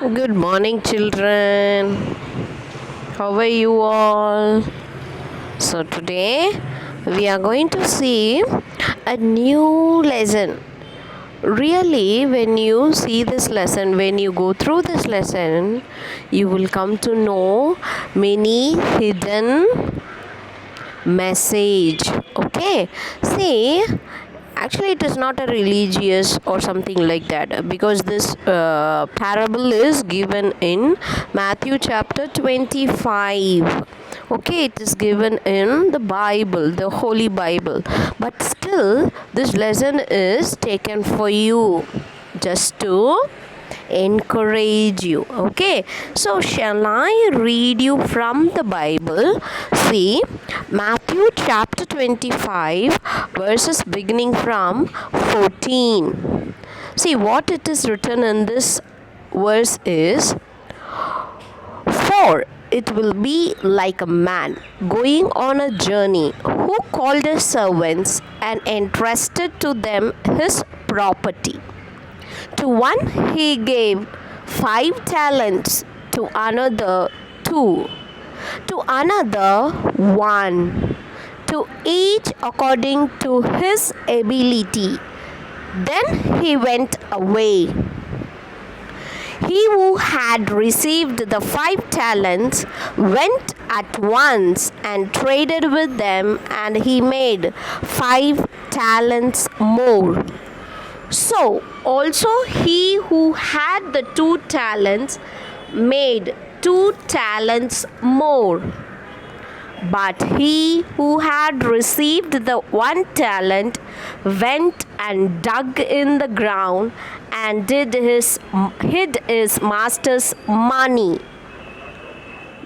Good morning, children. How are you all? So, today we are going to see a new lesson. Really, when you see this lesson, when you go through this lesson, you will come to know many hidden message. Okay, see, actually it is not a religious or something like that, because this parable is given in Matthew chapter 25. Okay, it is given in the Bible, the Holy Bible, but still this lesson is taken for you just to encourage you. Okay, so shall I read you from the Bible? See, Matthew chapter 25, verses beginning from 14. See, what it is written in this verse is, "For it will be like a man going on a journey, who called his servants and entrusted to them his property. To one he gave 5 talents, to another 2, to another 1, to each according to his ability. Then he went away. He who had received the 5 talents went at once and traded with them, and he made 5 talents more. So also he who had the 2 talents made 2 talents more. But he who had received the 1 talent went and dug in the ground and hid his master's money.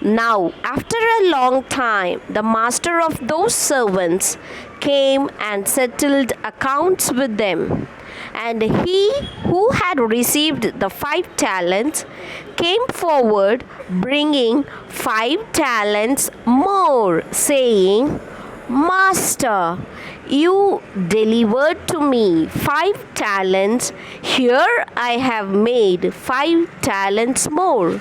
Now, after a long time, the master of those servants came and settled accounts with them. And he who had received the 5 talents came forward, bringing 5 talents more, saying, Master, you delivered to me 5 talents. Here I have made 5 talents more.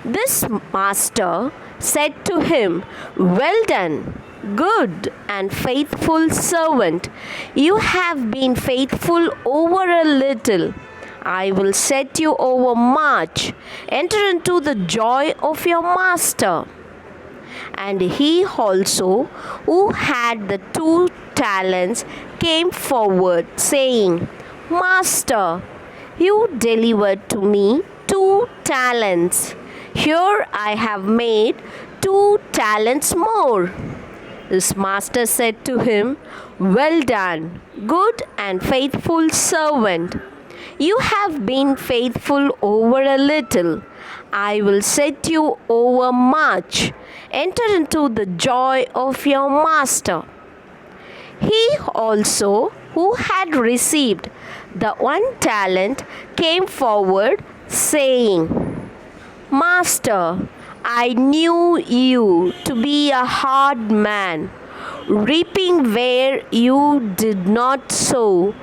This master said to him, Well done, good and faithful servant. You have been faithful over a little. I will set you over much. Enter into the joy of your master. And he also, who had the 2 talents, came forward, saying, Master, you delivered to me 2 talents. Here I have made 2 talents more. His master said to him, Well done, good and faithful servant. You have been faithful over a little. I will set you over much. Enter into the joy of your master. He also, who had received the 1 talent, came forward, saying, Master, I knew you to be a hard man, reaping where you did not sow,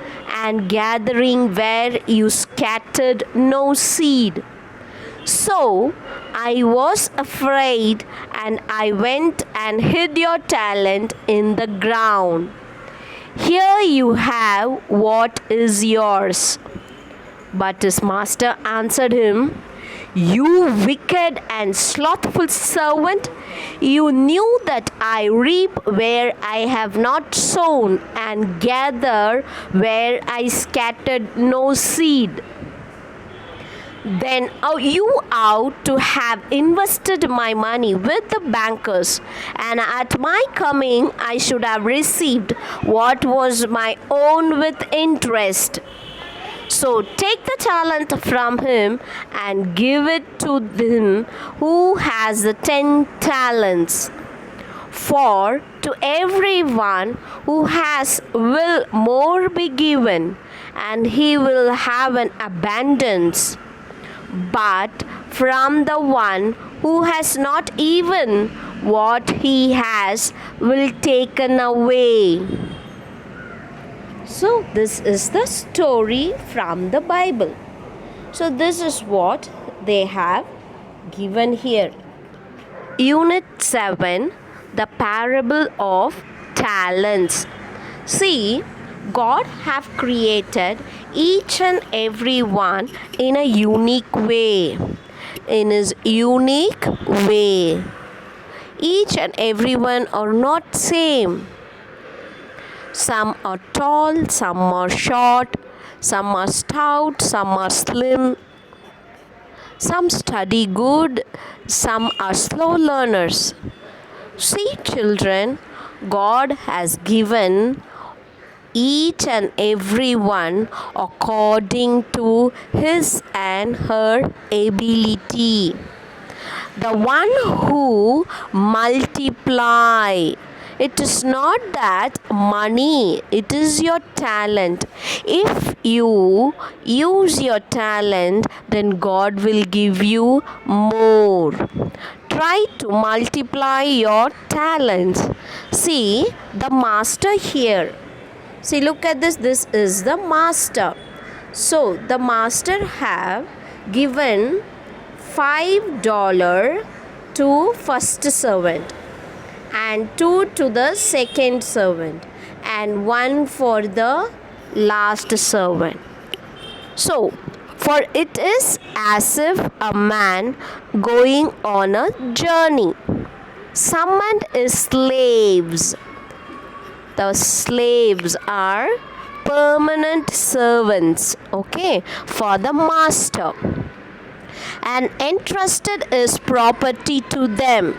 and gathering where you scattered no seed. So I was afraid, and I went and hid your talent in the ground. Here you have what is yours. But his master answered him, You wicked and slothful servant, you knew that I reap where I have not sown, and gather where I scattered no seed. Then you ought to have invested my money with the bankers, and at my coming I should have received what was my own with interest. So take the talent from him and give it to him who has the 10 talents. For to everyone who has will more be given, and he will have an abundance. But from the one who has not, even what he has will taken away. So this is the story from the Bible. So this is what they have given here. Unit 7, the parable of talents. See, God have created each and every one in a unique way. In his unique way. Each and every one are not same. Some are tall, some are short, some are stout, some are slim. Some study good, some are slow learners. See, children, God has given each and every one according to his and her ability. The one who multiply. It is not that money, it is your talent. If you use your talent, then God will give you more. Try to multiply your talents. See, the master here. See, look at this. This is the master. So, the master have given $5 to first servant and 2 to the second servant and 1 for the last servant. So, for it is as if a man going on a journey summoned his slaves. The slaves are permanent servants, okay, for the master, and entrusted his property to them.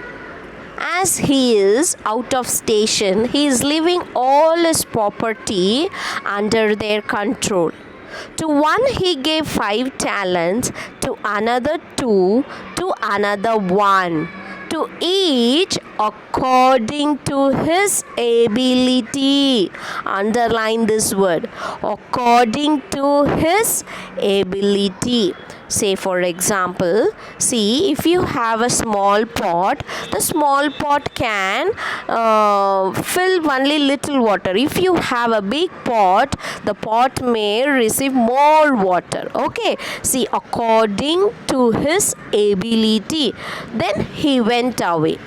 As he is out of station, he is leaving all his property under their control. To one he gave 5 talents, to another 2, to another 1, to each according to his ability. Underline this word, according to his ability. Say, for example, see, if you have a small pot, the small pot can fill only little water. If you have a big pot, the pot may receive more water. Okay, see, according to his ability. Then he went away.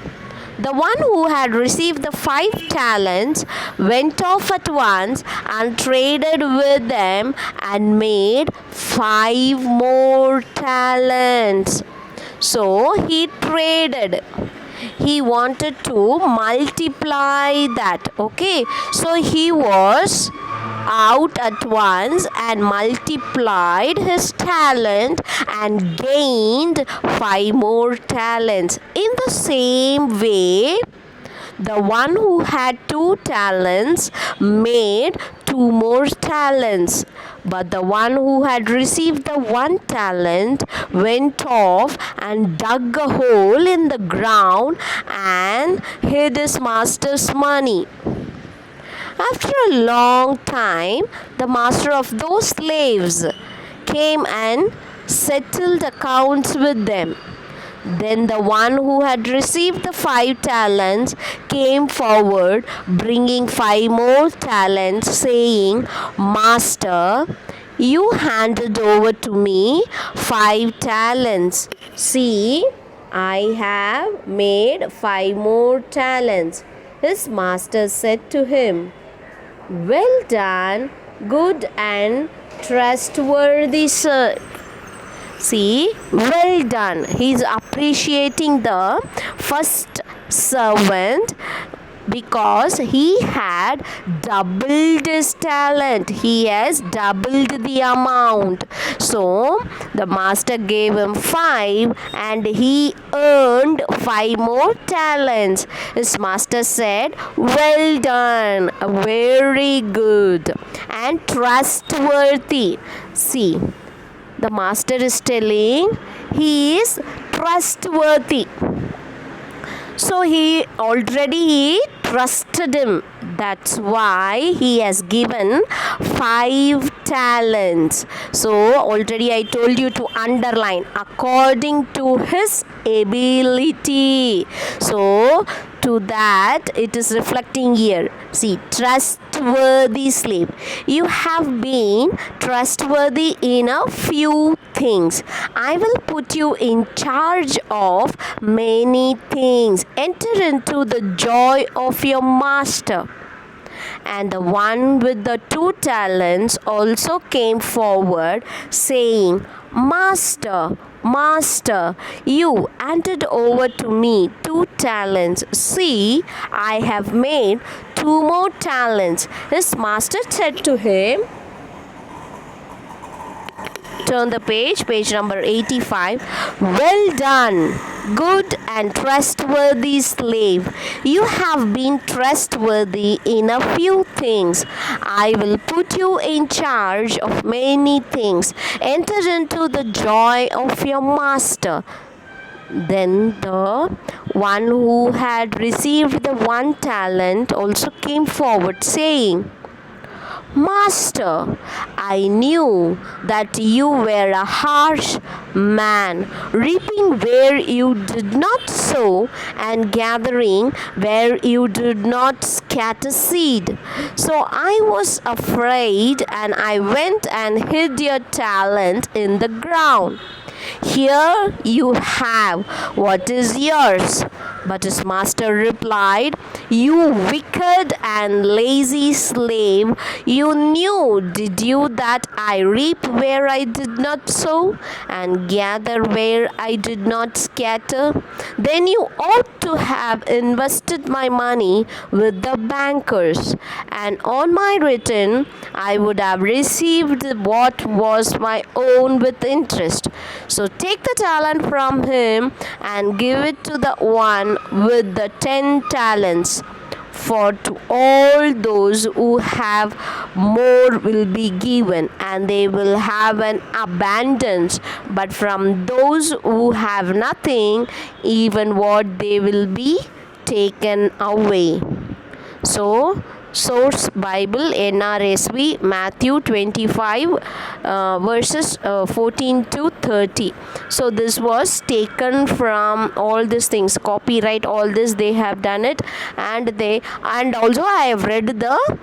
The one who had received the 5 talents went off at once and traded with them and made 5 more talents. So he traded. He wanted to multiply that. Okay. So he was out at once and multiplied his talent and gained 5 more talents. In the same way, the one who had 2 talents made 2 more talents. But the one who had received the 1 talent went off and dug a hole in the ground and hid his master's money. After a long time, the master of those slaves came and settled accounts with them. Then the one who had received the 5 talents came forward, bringing 5 more talents, saying, Master, you handed over to me 5 talents. See, I have made 5 more talents. His master said to him, Well done, good and trustworthy servant. See, well done. He is appreciating the first servant because he had doubled his talent. He has doubled the amount. So the master gave him 5 and he earned 5 more talents. His master said, Well done, very good and trustworthy. See, the master is telling he is trustworthy. So he trusted him. That's why he has given 5 talents. So already I told you to underline according to his ability. So to that it is reflecting here. See, trustworthy slave. You have been trustworthy in a few things. I will put you in charge of many things. Enter into the joy of your master. And the one with the 2 talents also came forward, saying, Master, Master, you handed over to me 2 talents. See, I have made 2 more talents. His master said to him, turn the page number 85. Well done, good and trustworthy slave. You have been trustworthy in a few things. I will put you in charge of many things. Enter into the joy of your master. Then the one who had received the 1 talent also came forward, saying, Master, I knew that you were a harsh man, reaping where you did not sow and gathering where you did not scatter seed. So I was afraid and I went and hid your talent in the ground. Here you have what is yours. But his master replied, You wicked and lazy slave, you knew, did you, that I reap where I did not sow and gather where I did not scatter? Then you ought to have invested my money with the bankers, and on my return I would have received what was my own with interest. So take the talent from him and give it to the one with the 10 talents. For to all those who have more will be given, and they will have an abundance. But from those who have nothing, even what they will be taken away. So, Source Bible NRSV Matthew 25 verses 14 to 30. So this was taken from all these things, copyright, all this they have done it, and also I have read the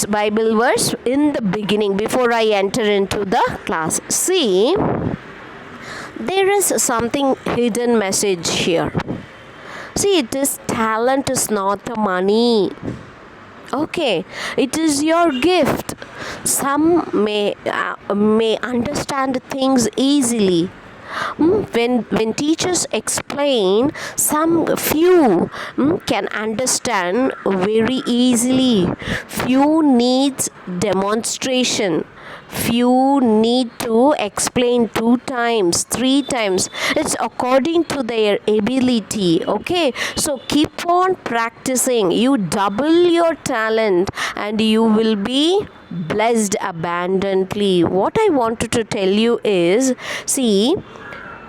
Bible verse in the beginning before I enter into the class. See, there is something hidden message here. See, it is talent is not the money. Okay, it is your gift. Some may understand things easily. When teachers explain, some few can understand very easily. Few needs demonstration. Few need to explain 2 times, 3 times. It's according to their ability. Okay, so keep on practicing. You double your talent and you will be blessed abundantly. What I wanted to tell you is, see,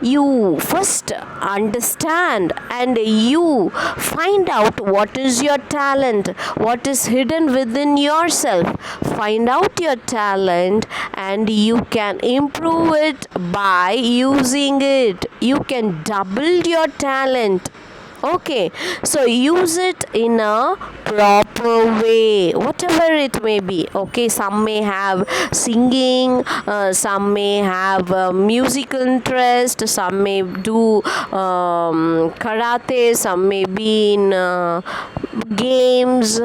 you first understand and you find out what is your talent, what is hidden within yourself. Find out your talent and you can improve it by using it. You can double your talent. Okay, so use it in a proper way, whatever it may be. Okay, some may have singing, some may have musical interest, some may do karate, some may be in games.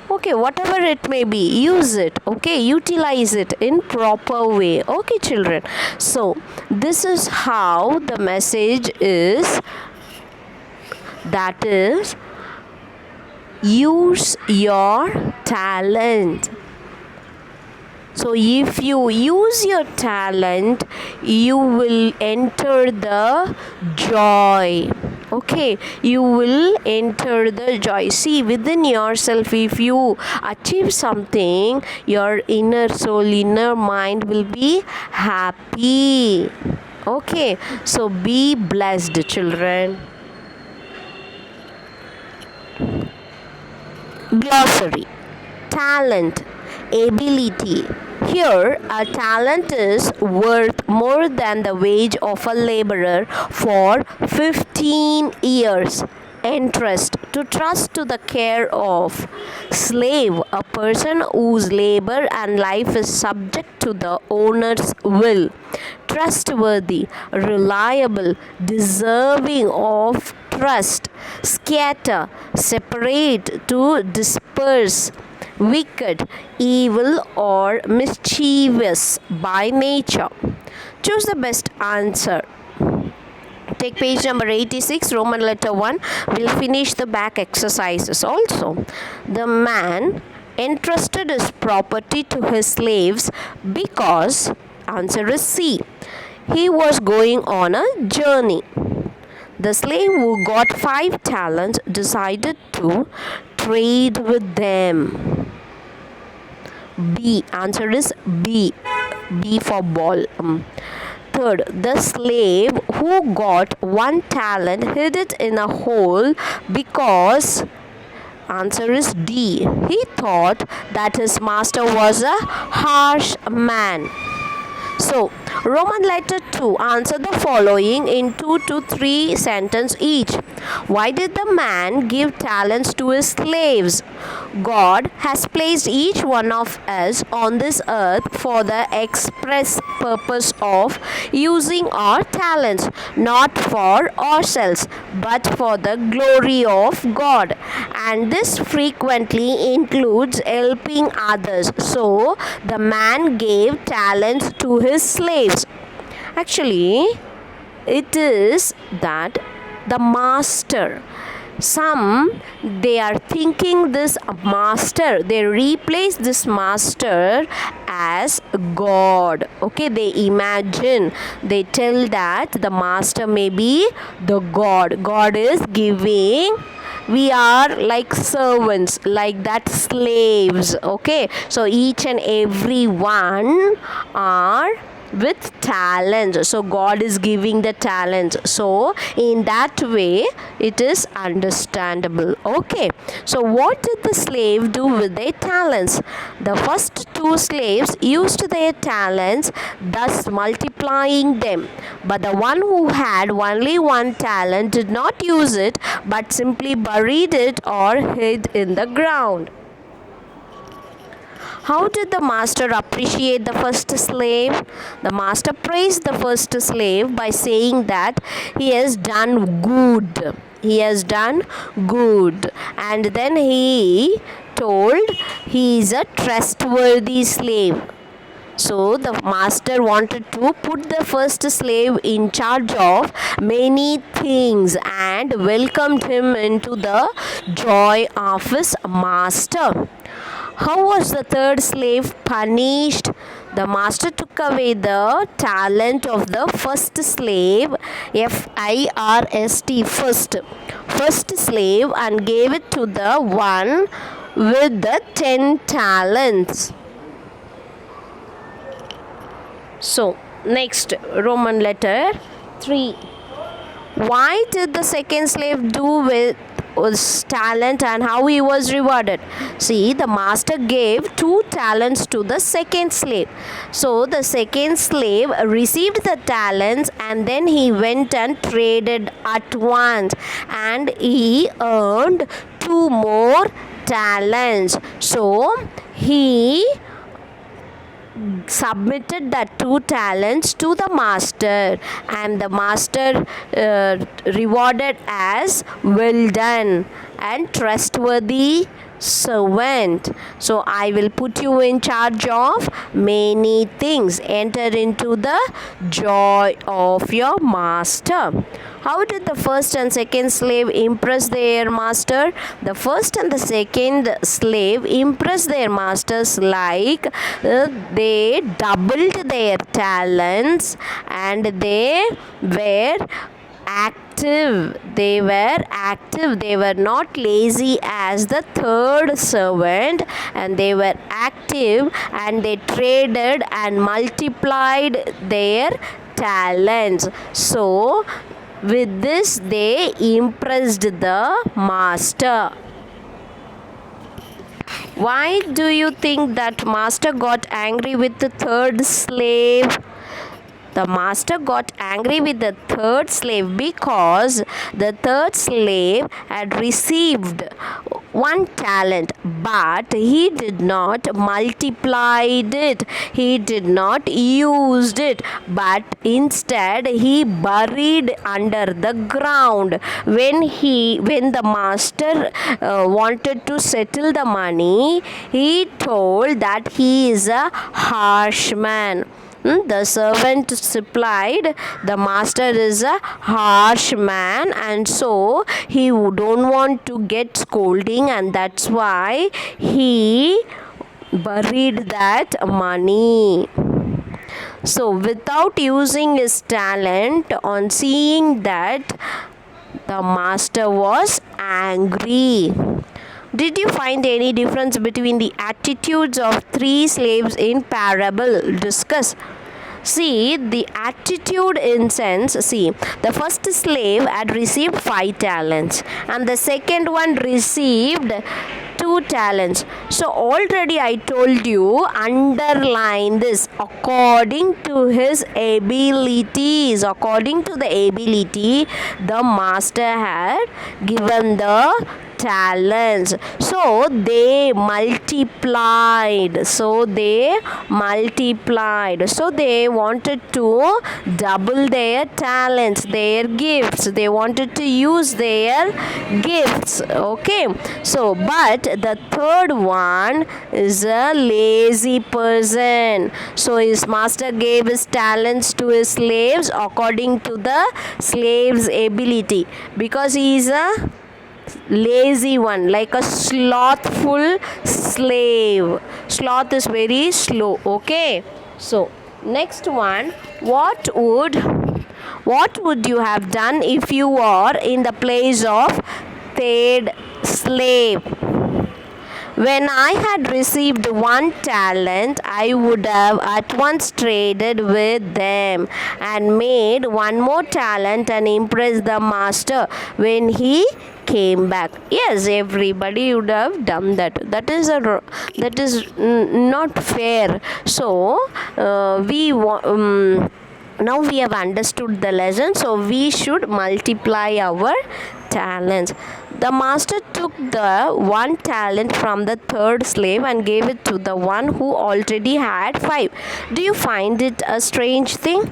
Okay, whatever it may be, use it. Okay, utilize it in proper way. Okay, children. So this is how the message is. That is, use your talent. So if you use your talent, you will enter the joy. Okay, you will enter the joy. See, within yourself, if you achieve something, your inner soul, inner mind will be happy. Okay, so be blessed, children. Glossary. Talent, ability. Here, a talent is worth more than the wage of a laborer for 15 years. entrust, to trust to the care of. Slave, a person whose labor and life is subject to the owner's will. Trustworthy, reliable, deserving of trust. Scatter, separate, to disperse. Wicked, evil, or mischievous by nature. Choose the best answer. Take page number 86, Roman letter 1. We'll finish the back exercises also. The man entrusted his property to his slaves because, answer is C, he was going on a journey. The slave who got 5 talents decided to trade with them. B, answer is B. B for ball. Third, the slave who got 1 talent hid it in a hole because, answer is D, he thought that his master was a harsh man. So, Roman letter 2, answer the following in 2 to 3 sentences each. Why did the man give talents to his slaves? God has placed each one of us on this earth for the express purpose of using our talents, not for ourselves, but for the glory of God. And this frequently includes helping others. So, the man gave talents to his slaves. Actually, it is that the master, some they are thinking this master, they replace this master as God. Okay, they imagine, they tell that the master may be the God. God is giving, we are like servants, like that slaves. Okay, so each and every one are with talents, so God is giving the talents, so in that way it is understandable. Okay, so what did the slave do with their talents? The first 2 slaves used their talents, thus multiplying them, but the one who had only 1 talent did not use it, but simply buried it or hid in the ground. How did the master appreciate the first slave? The master praised the first slave by saying that he has done good. He has done good. And then he told he is a trustworthy slave. So the master wanted to put the first slave in charge of many things and welcomed him into the joy of his master. How was the third slave punished? The master took away the talent of the first slave, first slave, and gave it to the one with the 10 talents. So, next, Roman letter 3. Why did the second slave do with his talent and how he was rewarded? See, the master gave 2 talents to the second slave. So, the second slave received the talents and then he went and traded at once and he earned 2 more talents. So, he submitted that 2 talents to the master and the master rewarded as well done and trustworthy servant. So I will put you in charge of many things. Enter into the joy of your master. How did the first and second slave impress their master? The first and the second slave impressed their masters like they doubled their talents and they were active. They were not lazy as the third servant, and they were active and they traded and multiplied their talents. So with this they impressed the master. Why do you think that master got angry with the third slave? The master got angry with the third slave because the third slave had received one talent, but he did not multiply it. He did not use it, but instead he buried under the ground. When the master wanted to settle the money, he told that he is a harsh man. The servant replied, the master is a harsh man, and so he don't want to get scolding, and that's why he buried that money. So without using his talent, on seeing that, the master was angry. Did you find any difference between the attitudes of three slaves in parable? Discuss. See, the attitude in sense, see, the first slave had received 5 talents and the second one received 2 talents. So already I told you, underline this, according to his abilities. According to the ability, the master had given the talents. So they multiplied. So they wanted to double their talents, their gifts. They wanted to use their gifts. Okay. So, but the third one is a lazy person. So his master gave his talents to his slaves according to the slave's ability, because he is a lazy one, like a slothful slave. Sloth is very slow. Okay. So next one, what would you have done if you were in the place of third slave? When I had received 1 talent, I would have at once traded with them and made 1 more talent and impressed the master when he came back. Yes, everybody would have done that. That is not fair. So now we have understood the lesson, so we should multiply our talents. The master took the 1 talent from the third slave and gave it to the one who already had 5. Do you find it a strange thing?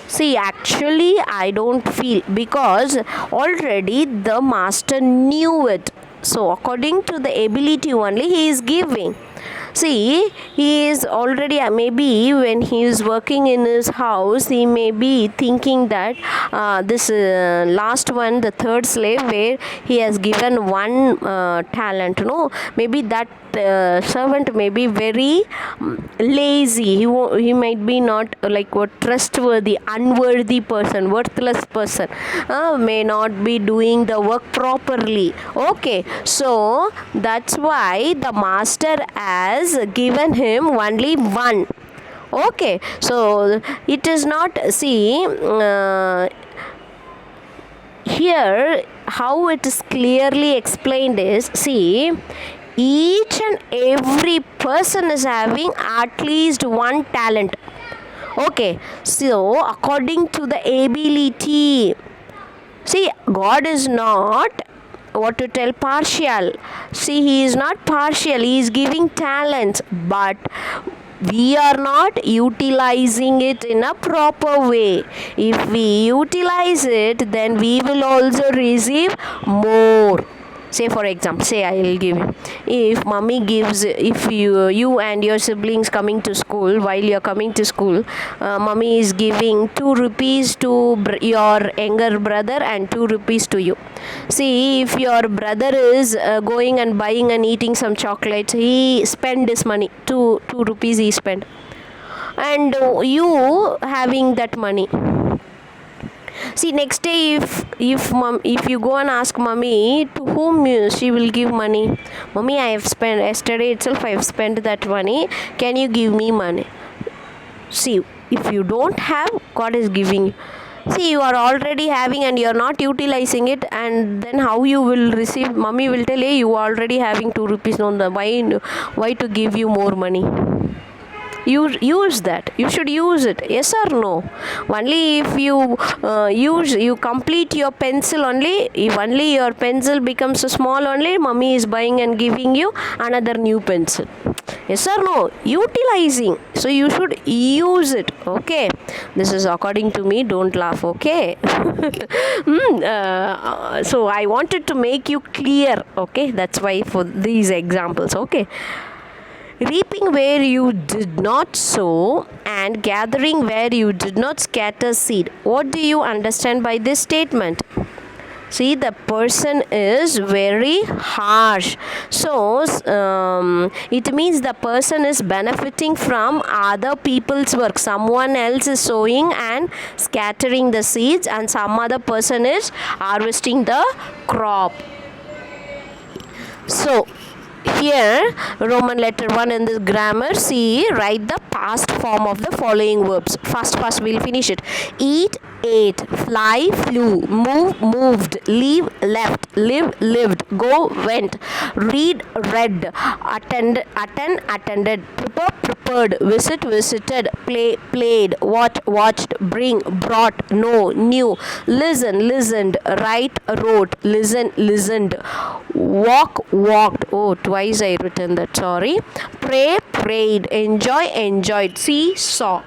See, actually I don't feel, because already the master knew it. So according to the ability only he is giving. See, he is already, maybe when he is working in his house, he may be thinking that this last one, the third slave, where he has given 1 talent, no, maybe that servant may be very lazy. He might be not like what trustworthy, unworthy person, worthless person, may not be doing the work properly. Okay, so that's why the master has given him only 1. Okay, so it is not, see, here how it is clearly explained is, see, each and every person is having at least 1 talent. Okay, so according to the ability, see, God is not what to tell partial. See, he is not partial, he is giving talents, but we are not utilizing it in a proper way. If we utilize it, then we will also receive more. Say for example, say I will give you, if mommy gives, if you and your siblings coming to school, while you are coming to school, mommy is giving 2 rupees to your younger brother and 2 rupees to you. See, if your brother is going and buying and eating some chocolates, he spend his money, 2 rupees he spend, and you having that money. See, next day if you go and ask mommy, to whom she will give money? Mommy, I have spent, yesterday itself I have spent that money, can you give me money? See, if you don't have, God is giving you. See, you are already having and you are not utilizing it, and then how you will receive? Mommy will tell, hey, you are already having 2 rupees, no, why to give you more money? You use that. You should use it. Yes or no? Only if you you complete your pencil only. If only your pencil becomes small only, mummy is buying and giving you another new pencil. Yes or no? Utilizing. So you should use it. Okay. This is according to me. Don't laugh. Okay. So I wanted to make you clear. Okay. That's why for these examples. Okay. Reaping where you did not sow and gathering where you did not scatter seed. What do you understand by this statement? See, the person is very harsh. So, it means the person is benefiting from other people's work. Someone else is sowing and scattering the seeds, and some other person is harvesting the crop. So, here, Roman letter 1 in this grammar, see, write the past form of the following verbs. First, we'll finish it. Eat, ate, fly, flew, move, moved, leave, left, live, lived, go, went, read, read, attend, attended, prepare, prepared, visit, visited, play, played, watch, watched, bring, brought, know, knew, listen, listened, write, wrote, listen, listened, walk, walked. Oh, twice I written that, sorry. Pray, prayed, enjoy, enjoyed, see, saw.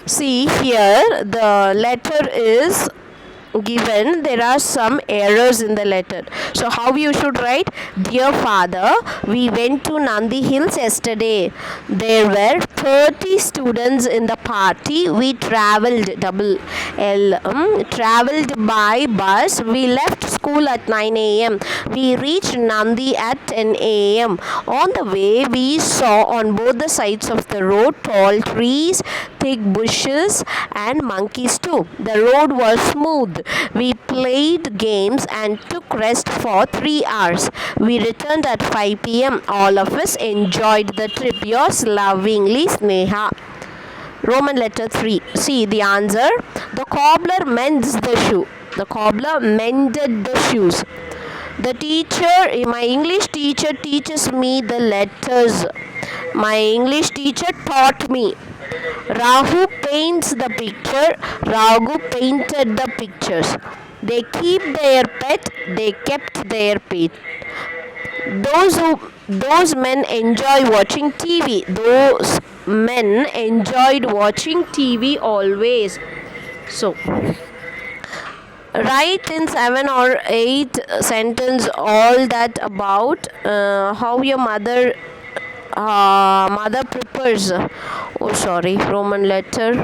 See here, the letter is given. There are some errors in the letter. So how you should write? Dear father, we went to Nandi Hills yesterday. There were 30 students in the party. We traveled, double L, traveled by bus. We left school at 9 a.m. We reached Nandi at 10 a.m. On the way, we saw on both the sides of the road tall trees, thick bushes and monkeys too. The road was smooth. We played games and took rest for 3 hours. We returned at 5 p.m. All of us enjoyed the trip. Yours lovingly, Sneha. Roman letter 3. See the answer. The cobbler mends the shoe. The cobbler mended the shoes. The teacher, my English teacher teaches me the letters. My English teacher taught me. Rahu paints the picture. Raghu painted the pictures. They keep their pet. They kept their pet. Those men enjoy watching TV. Those men enjoyed watching TV always. So, write in 7 or 8 sentence all that about how your mother prepares. Oh, sorry, Roman letter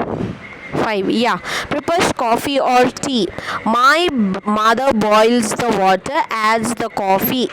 5. Yeah, prepares coffee or tea. My mother boils the water, adds the coffee,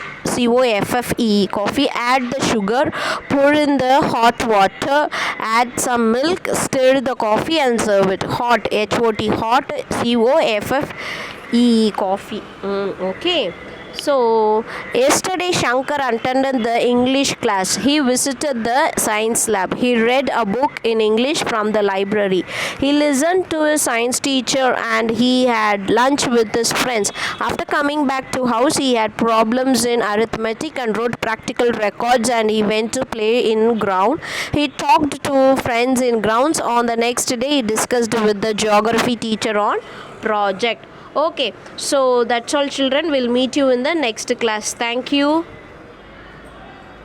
coffee, add the sugar, pour in the hot water, add some milk, stir the coffee and serve it. Hot, H-O-T, hot, C-O-F-F-E, coffee. Okay. So, yesterday Shankar attended the English class. He visited the science lab. He read a book in English from the library. He listened to his science teacher and he had lunch with his friends. After coming back to house, he had problems in arithmetic and wrote practical records and he went to play in ground. He talked to friends in grounds. On the next day, he discussed with the geography teacher on project. Okay, so that's all children. We'll meet you in the next class. Thank you.